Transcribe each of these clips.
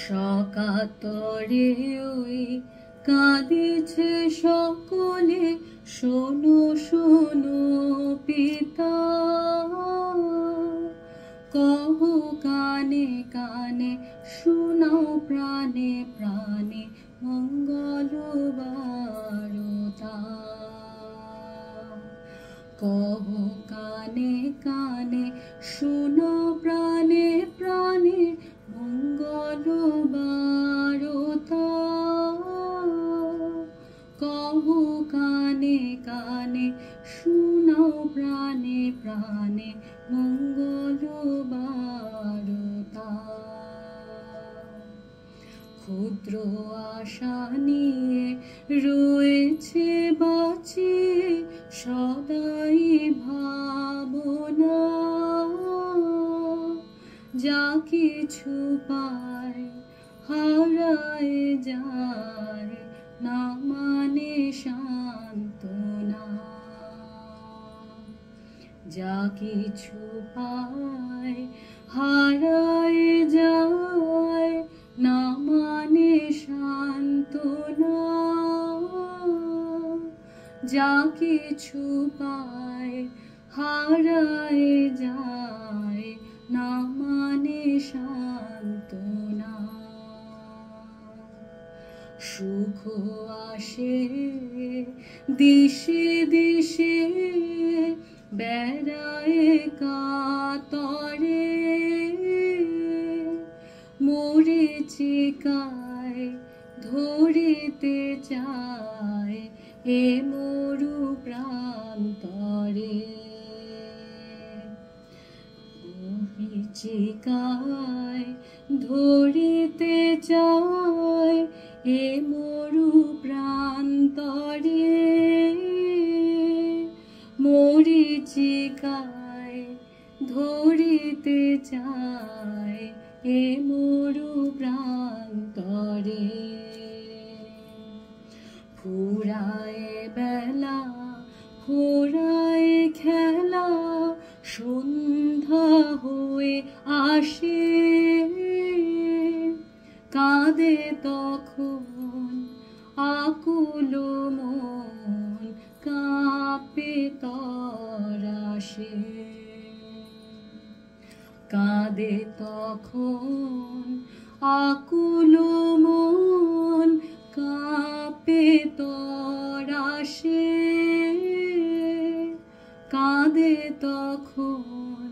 সকাতরে ওই কাঁদিছে সকলে, শোনো শোনো পিতা, কহ কানে কানে, শোনাও প্রাণে প্রাণে মঙ্গল বারতা। কহ কানে কানে, শোনো প্রাণে প্রাণে মঙ্গল বারতা। কহ কানে কানে, শোনাও প্রাণে প্রাণে মঙ্গল বারতা। ক্ষুদ্র আশা নিয়ে রয়েছে বাঁচিয়ে সদাই ভাবনা, যা কিছু পায় হারায় যায় না মানে সান্ত্বনা। যা কিছু পায় হারায় যায় না মানে সান্ত্বনা। যা কিছু পায় হারায় যায় না মানে সান্ত্বনা। সুখ আসে দিশে দিশে, বেড়ায় কাতরে, মরীচিকায় ধরিতে চায় এ মরু প্রান্তরে। মরীচিকায় ধরিতে চায় এ মরু প্রান্তরে। মরীচিকায় ধরিতে চায় এ মরু প্রান্তরে। ফুরায় বেলা ফুরায় খেলা, সন্ধ্যা হয়ে আসে, কাঁদে তখন আকুল মন, কাঁপে তরাসে। কাঁদে তখন আকুল মন, কাঁপে তরাসে। কাঁদে তখন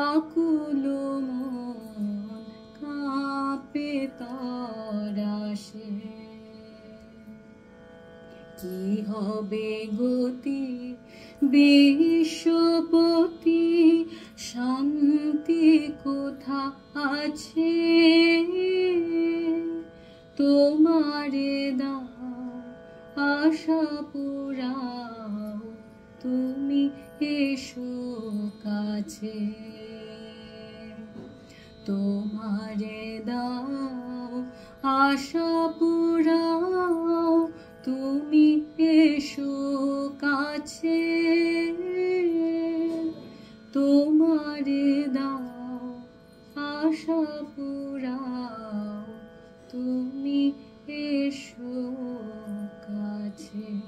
আকুল মন, কাঁপে তরাসে। কি হবে গতি বিশ্বপতি, শান্তি কোথা আছে? তোমারে দাও আশা পুরাও, তুমি এসো কাছে। তোমারে দাও আশা পুরাও, তুমি এসো কাছে। তোমারে দাও আশা পুরাও, তুমি এসো কাছে।